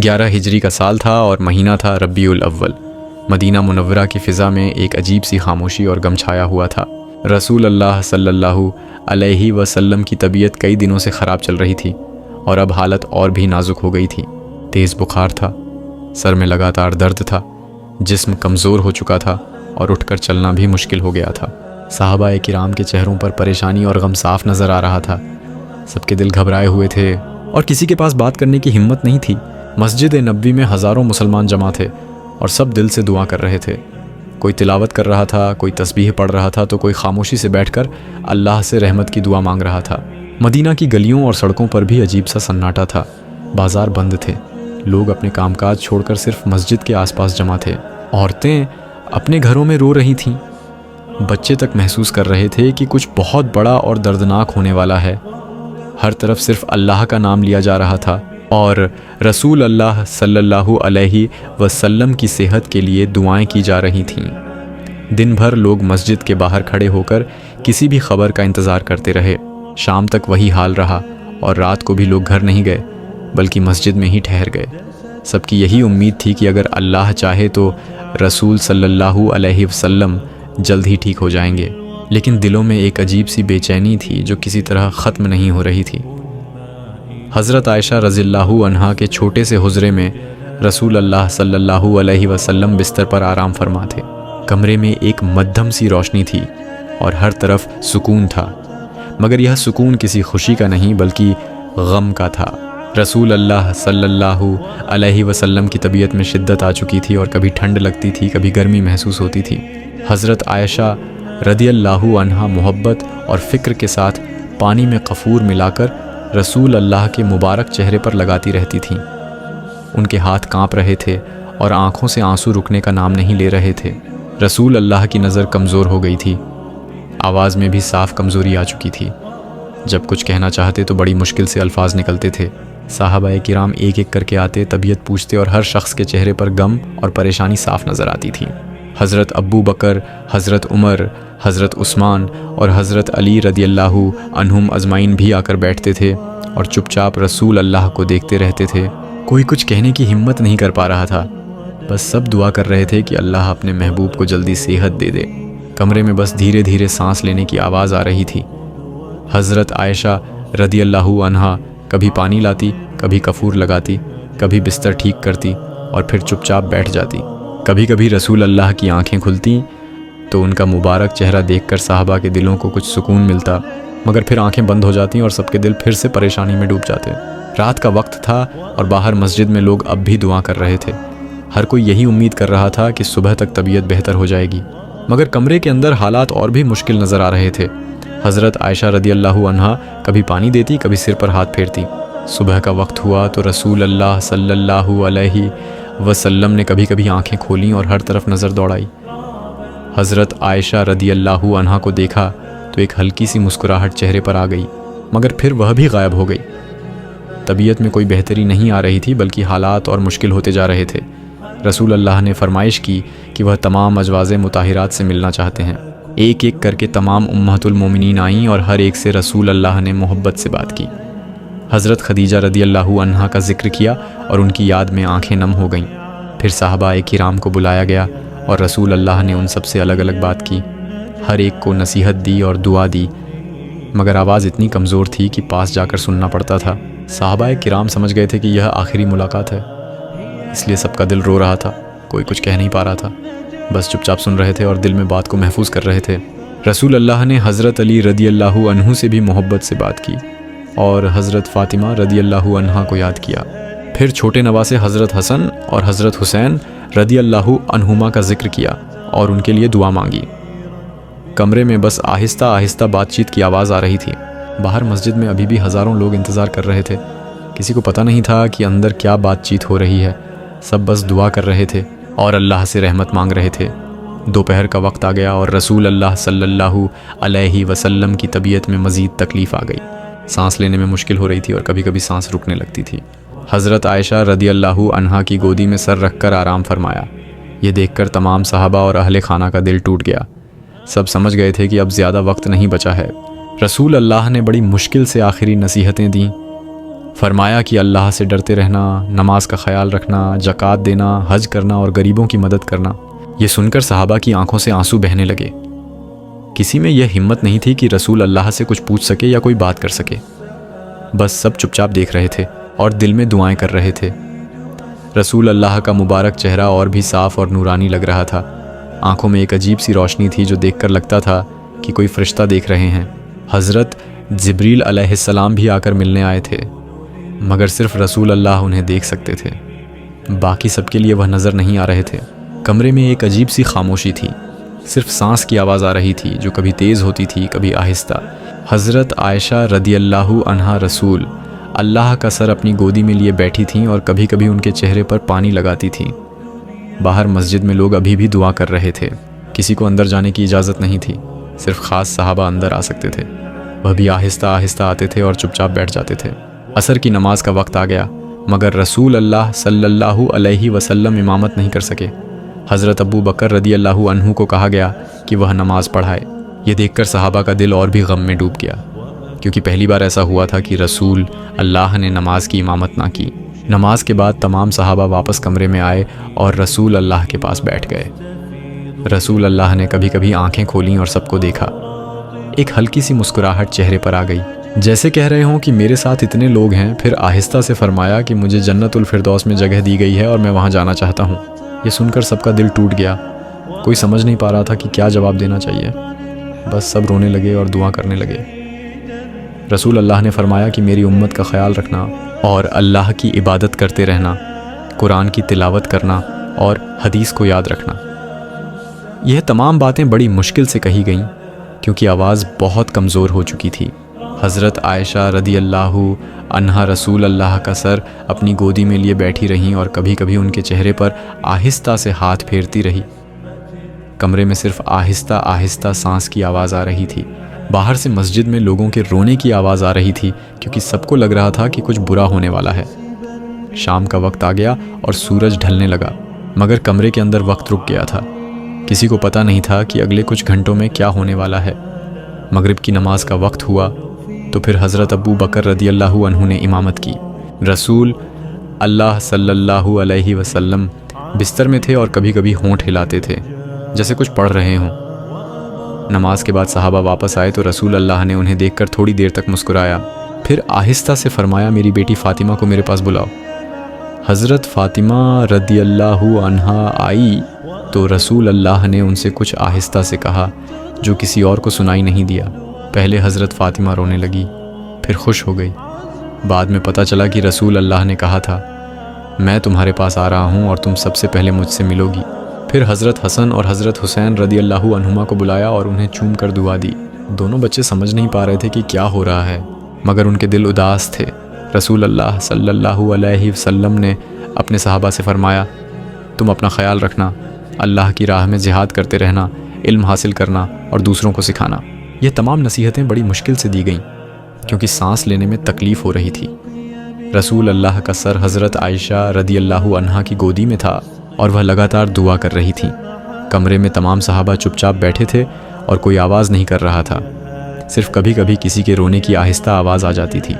11 ہجری کا سال تھا اور مہینہ تھا ربیع الاول۔ مدینہ منورہ کی فضا میں ایک عجیب سی خاموشی اور غم چھایا ہوا تھا۔ رسول اللہ صلی اللہ علیہ وسلم کی طبیعت کئی دنوں سے خراب چل رہی تھی اور اب حالت اور بھی نازک ہو گئی تھی۔ تیز بخار تھا، سر میں لگاتار درد تھا، جسم کمزور ہو چکا تھا اور اٹھ کر چلنا بھی مشکل ہو گیا تھا۔ صحابہ کرام کے چہروں پر پریشانی اور غم صاف نظر آ رہا تھا۔ سب کے دل گھبرائے ہوئے تھے اور کسی کے پاس بات کرنے کی ہمت نہیں تھی۔ مسجد نبوی میں ہزاروں مسلمان جمع تھے اور سب دل سے دعا کر رہے تھے۔ کوئی تلاوت کر رہا تھا، کوئی تسبیح پڑھ رہا تھا، تو کوئی خاموشی سے بیٹھ کر اللہ سے رحمت کی دعا مانگ رہا تھا۔ مدینہ کی گلیوں اور سڑکوں پر بھی عجیب سا سناٹا تھا۔ بازار بند تھے، لوگ اپنے کام کاج چھوڑ کر صرف مسجد کے آس پاس جمع تھے۔ عورتیں اپنے گھروں میں رو رہی تھیں، بچے تک محسوس کر رہے تھے کہ کچھ بہت بڑا اور دردناک ہونے والا ہے۔ ہر طرف صرف اللہ کا نام لیا جا رہا تھا اور رسول اللہ صلی اللہ علیہ وسلم کی صحت کے لیے دعائیں کی جا رہی تھیں۔ دن بھر لوگ مسجد کے باہر کھڑے ہو کر کسی بھی خبر کا انتظار کرتے رہے۔ شام تک وہی حال رہا اور رات کو بھی لوگ گھر نہیں گئے بلکہ مسجد میں ہی ٹھہر گئے۔ سب کی یہی امید تھی کہ اگر اللہ چاہے تو رسول صلی اللہ علیہ وسلم جلد ہی ٹھیک ہو جائیں گے، لیکن دلوں میں ایک عجیب سی بے چینی تھی جو کسی طرح ختم نہیں ہو رہی تھی۔ حضرت عائشہ رضی اللہ عنہا کے چھوٹے سے حجرے میں رسول اللہ صلی اللہ علیہ وسلم بستر پر آرام فرما تھے۔ کمرے میں ایک مدھم سی روشنی تھی اور ہر طرف سکون تھا، مگر یہ سکون کسی خوشی کا نہیں بلکہ غم کا تھا۔ رسول اللہ صلی اللہ علیہ وسلم کی طبیعت میں شدت آ چکی تھی اور کبھی ٹھنڈ لگتی تھی، کبھی گرمی محسوس ہوتی تھی۔ حضرت عائشہ رضی اللہ عنہا محبت اور فکر کے ساتھ پانی میں کافور ملا کر رسول اللہ کے مبارک چہرے پر لگاتی رہتی تھیں۔ ان کے ہاتھ کانپ رہے تھے اور آنکھوں سے آنسو رکنے کا نام نہیں لے رہے تھے۔ رسول اللہ کی نظر کمزور ہو گئی تھی، آواز میں بھی صاف کمزوری آ چکی تھی۔ جب کچھ کہنا چاہتے تو بڑی مشکل سے الفاظ نکلتے تھے۔ صحابہ کرام ایک ایک کر کے آتے، طبیعت پوچھتے اور ہر شخص کے چہرے پر غم اور پریشانی صاف نظر آتی تھی۔ حضرت ابو بکر، حضرت عمر، حضرت عثمان اور حضرت علی رضی اللہ عنہم اجمعین بھی آ کر بیٹھتے تھے اور چپ چاپ رسول اللہ کو دیکھتے رہتے تھے۔ کوئی کچھ کہنے کی ہمت نہیں کر پا رہا تھا، بس سب دعا کر رہے تھے کہ اللہ اپنے محبوب کو جلدی صحت دے دے۔ کمرے میں بس دھیرے دھیرے سانس لینے کی آواز آ رہی تھی۔ حضرت عائشہ رضی اللہ عنہا کبھی پانی لاتی، کبھی کافور لگاتی، کبھی بستر ٹھیک کرتی اور پھر چپ چاپ بیٹھ جاتی۔ کبھی کبھی رسول اللہ کی آنکھیں کھلتی تو ان کا مبارک چہرہ دیکھ کر صحابہ کے دلوں کو کچھ سکون ملتا، مگر پھر آنکھیں بند ہو جاتیں اور سب کے دل پھر سے پریشانی میں ڈوب جاتے۔ رات کا وقت تھا اور باہر مسجد میں لوگ اب بھی دعا کر رہے تھے۔ ہر کوئی یہی امید کر رہا تھا کہ صبح تک طبیعت بہتر ہو جائے گی، مگر کمرے کے اندر حالات اور بھی مشکل نظر آ رہے تھے۔ حضرت عائشہ رضی اللہ عنہا کبھی پانی دیتی، کبھی سر پر ہاتھ پھیرتی۔ صبح کا وقت ہوا تو رسول اللہ صلی اللہ علیہ وسلم نے کبھی کبھی آنکھیں کھولیں اور ہر طرف نظر دوڑائی۔ حضرت عائشہ رضی اللہ عنہا کو دیکھا تو ایک ہلکی سی مسکراہٹ چہرے پر آ گئی، مگر پھر وہ بھی غائب ہو گئی۔ طبیعت میں کوئی بہتری نہیں آ رہی تھی بلکہ حالات اور مشکل ہوتے جا رہے تھے۔ رسول اللہ نے فرمائش کی کہ وہ تمام ازواج مطہرات سے ملنا چاہتے ہیں۔ ایک ایک کر کے تمام امہات المومنین آئیں اور ہر ایک سے رسول اللہ نے محبت سے بات کی۔ حضرت خدیجہ رضی اللہ عنہا کا ذکر کیا اور ان کی یاد میں آنکھیں نم ہو گئیں۔ پھر صحابہ کرام کو بلایا گیا اور رسول اللہ نے ان سب سے الگ الگ بات کی، ہر ایک کو نصیحت دی اور دعا دی، مگر آواز اتنی کمزور تھی کہ پاس جا کر سننا پڑتا تھا۔ صحابہ کرام سمجھ گئے تھے کہ یہ آخری ملاقات ہے، اس لیے سب کا دل رو رہا تھا، کوئی کچھ کہہ نہیں پا رہا تھا، بس چپ چاپ سن رہے تھے اور دل میں بات کو محفوظ کر رہے تھے۔ رسول اللہ نے حضرت علی رضی اللہ عنہ سے بھی محبت سے بات کی اور حضرت فاطمہ رضی اللہ عنہا کو یاد کیا۔ پھر چھوٹے نواسے حضرت حسن اور حضرت حسین رضی اللہ عنہما کا ذکر کیا اور ان کے لیے دعا مانگی۔ کمرے میں بس آہستہ آہستہ بات چیت کی آواز آ رہی تھی۔ باہر مسجد میں ابھی بھی ہزاروں لوگ انتظار کر رہے تھے۔ کسی کو پتہ نہیں تھا کہ اندر کیا بات چیت ہو رہی ہے، سب بس دعا کر رہے تھے اور اللہ سے رحمت مانگ رہے تھے۔ دوپہر کا وقت آ گیا اور رسول اللہ صلی اللہ علیہ وسلم کی طبیعت میں مزید تکلیف آ گئی۔ سانس لینے میں مشکل ہو رہی تھی اور کبھی کبھی سانس رکنے لگتی تھی۔ حضرت عائشہ رضی اللہ عنہا کی گودی میں سر رکھ کر آرام فرمایا۔ یہ دیکھ کر تمام صحابہ اور اہل خانہ کا دل ٹوٹ گیا۔ سب سمجھ گئے تھے کہ اب زیادہ وقت نہیں بچا ہے۔ رسول اللہ نے بڑی مشکل سے آخری نصیحتیں دیں۔ فرمایا کہ اللہ سے ڈرتے رہنا، نماز کا خیال رکھنا، زکوٰۃ دینا، حج کرنا اور غریبوں کی مدد کرنا۔ یہ سن کر صحابہ کی آنکھوں سے آنسو بہنے لگے۔ کسی میں یہ ہمت نہیں تھی کہ رسول اللہ سے کچھ پوچھ سکے یا کوئی بات کر سکے۔ بس سب چپ چاپ دیکھ رہے تھے اور دل میں دعائیں کر رہے تھے۔ رسول اللہ کا مبارک چہرہ اور بھی صاف اور نورانی لگ رہا تھا۔ آنکھوں میں ایک عجیب سی روشنی تھی جو دیکھ کر لگتا تھا کہ کوئی فرشتہ دیکھ رہے ہیں۔ حضرت جبریل علیہ السلام بھی آ کر ملنے آئے تھے، مگر صرف رسول اللہ انہیں دیکھ سکتے تھے، باقی سب کے لیے وہ نظر نہیں آ رہے تھے۔ کمرے میں ایک عجیب سی خاموشی تھی، صرف سانس کی آواز آ رہی تھی جو کبھی تیز ہوتی تھی کبھی آہستہ۔ حضرت عائشہ رضی اللہ عنہا رسول اللہ کا سر اپنی گودی میں لیے بیٹھی تھیں اور کبھی کبھی ان کے چہرے پر پانی لگاتی تھیں۔ باہر مسجد میں لوگ ابھی بھی دعا کر رہے تھے، کسی کو اندر جانے کی اجازت نہیں تھی، صرف خاص صحابہ اندر آ سکتے تھے۔ وہ بھی آہستہ آہستہ آتے تھے اور چپ چاپ بیٹھ جاتے تھے۔ عصر کی نماز کا وقت آ گیا، مگر رسول اللہ صلی اللہ علیہ وسلم امامت نہیں کر سکے۔ حضرت ابو بکر رضی اللہ عنہ کو کہا گیا کہ وہ نماز پڑھائے۔ یہ دیکھ کر صحابہ کا دل اور بھی غم میں ڈوب گیا، کیونکہ پہلی بار ایسا ہوا تھا کہ رسول اللہ نے نماز کی امامت نہ کی۔ نماز کے بعد تمام صحابہ واپس کمرے میں آئے اور رسول اللہ کے پاس بیٹھ گئے۔ رسول اللہ نے کبھی کبھی آنکھیں کھولیں اور سب کو دیکھا۔ ایک ہلکی سی مسکراہٹ چہرے پر آ گئی، جیسے کہہ رہے ہوں کہ میرے ساتھ اتنے لوگ ہیں۔ پھر آہستہ سے فرمایا کہ مجھے جنت الفردوس میں جگہ دی گئی ہے اور میں وہاں جانا چاہتا ہوں۔ یہ سن کر سب کا دل ٹوٹ گیا، کوئی سمجھ نہیں پا رہا تھا کہ کیا جواب دینا چاہیے۔ بس سب رونے لگے اور دعا کرنے لگے۔ رسول اللہ نے فرمایا کہ میری امت کا خیال رکھنا اور اللہ کی عبادت کرتے رہنا، قرآن کی تلاوت کرنا اور حدیث کو یاد رکھنا۔ یہ تمام باتیں بڑی مشکل سے کہی گئیں کیونکہ آواز بہت کمزور ہو چکی تھی۔ حضرت عائشہ رضی اللہ عنہا رسول اللہ کا سر اپنی گودی میں لیے بیٹھی رہیں اور کبھی کبھی ان کے چہرے پر آہستہ سے ہاتھ پھیرتی رہی۔ کمرے میں صرف آہستہ آہستہ سانس کی آواز آ رہی تھی۔ باہر سے مسجد میں لوگوں کے رونے کی آواز آ رہی تھی کیونکہ سب کو لگ رہا تھا کہ کچھ برا ہونے والا ہے۔ شام کا وقت آ گیا اور سورج ڈھلنے لگا، مگر کمرے کے اندر وقت رک گیا تھا۔ کسی کو پتہ نہیں تھا کہ اگلے کچھ گھنٹوں میں کیا ہونے والا ہے۔ مغرب کی نماز کا وقت ہوا تو پھر حضرت ابو بکر رضی اللہ عنہ نے امامت کی۔ رسول اللہ صلی اللہ علیہ وسلم بستر میں تھے اور کبھی کبھی ہونٹ ہلاتے تھے جیسے کچھ پڑھ رہے ہوں۔ نماز کے بعد صحابہ واپس آئے تو رسول اللہ نے انہیں دیکھ کر تھوڑی دیر تک مسکرایا، پھر آہستہ سے فرمایا میری بیٹی فاطمہ کو میرے پاس بلاؤ۔ حضرت فاطمہ رضی اللہ عنہا آئی تو رسول اللہ نے ان سے کچھ آہستہ سے کہا جو کسی اور کو سنائی نہیں دیا۔ پہلے حضرت فاطمہ رونے لگی، پھر خوش ہو گئی۔ بعد میں پتہ چلا کہ رسول اللہ نے کہا تھا میں تمہارے پاس آ رہا ہوں اور تم سب سے پہلے مجھ سے ملو گی۔ پھر حضرت حسن اور حضرت حسین رضی اللہ عنہما کو بلایا اور انہیں چوم کر دعا دی۔ دونوں بچے سمجھ نہیں پا رہے تھے کہ کیا ہو رہا ہے، مگر ان کے دل اداس تھے۔ رسول اللہ صلی اللہ علیہ وسلم نے اپنے صحابہ سے فرمایا تم اپنا خیال رکھنا، اللہ کی راہ میں جہاد کرتے رہنا، علم حاصل کرنا اور دوسروں کو سکھانا۔ یہ تمام نصیحتیں بڑی مشکل سے دی گئیں کیونکہ سانس لینے میں تکلیف ہو رہی تھی۔ رسول اللہ کا سر حضرت عائشہ رضی اللہ عنہا کی گودی میں تھا اور وہ لگاتار دعا کر رہی تھیں۔ کمرے میں تمام صحابہ چپ چاپ بیٹھے تھے اور کوئی آواز نہیں کر رہا تھا، صرف کبھی کبھی کسی کے رونے کی آہستہ آواز آ جاتی تھی۔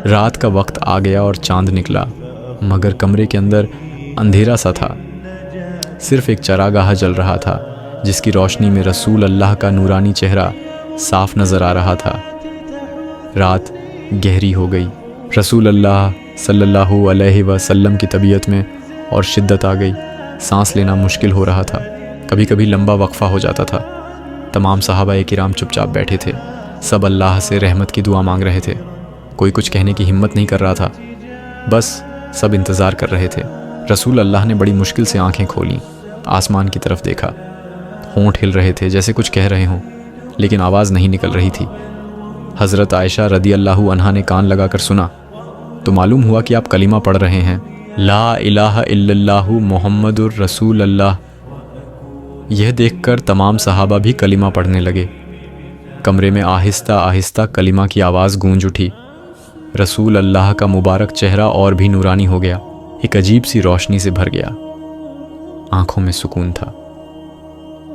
رات کا وقت آ گیا اور چاند نکلا، مگر کمرے کے اندر اندھیرا سا تھا۔ صرف ایک چراگاہ جل رہا تھا جس کی روشنی میں رسول اللہ کا نورانی چہرہ صاف نظر آ رہا تھا۔ رات گہری ہو گئی۔ رسول اللہ صلی اللہ علیہ وسلم کی طبیعت میں اور شدت آ گئی، سانس لینا مشکل ہو رہا تھا، کبھی کبھی لمبا وقفہ ہو جاتا تھا۔ تمام صحابہ کرام چپ چاپ بیٹھے تھے، سب اللہ سے رحمت کی دعا مانگ رہے تھے۔ کوئی کچھ کہنے کی ہمت نہیں کر رہا تھا، بس سب انتظار کر رہے تھے۔ رسول اللہ نے بڑی مشکل سے آنکھیں کھولیں، آسمان کی طرف دیکھا۔ ہونٹ ہل رہے تھے جیسے کچھ کہہ رہے ہوں، لیکن آواز نہیں نکل رہی تھی۔ حضرت عائشہ رضی اللہ عنہا نے کان لگا کر سنا تو معلوم ہوا کہ آپ کلمہ پڑھ رہے ہیں، لا الہ الا اللہ محمد الرسول اللہ۔ یہ دیکھ کر تمام صحابہ بھی کلمہ پڑھنے لگے۔ کمرے میں آہستہ آہستہ کلمہ کی آواز گونج اٹھی۔ رسول اللہ کا مبارک چہرہ اور بھی نورانی ہو گیا، ایک عجیب سی روشنی سے بھر گیا۔ آنکھوں میں سکون تھا،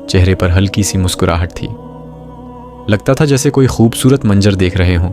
چہرے پر ہلکی سی مسکراہٹ تھی، لگتا تھا جیسے کوئی خوبصورت منظر دیکھ رہے ہوں۔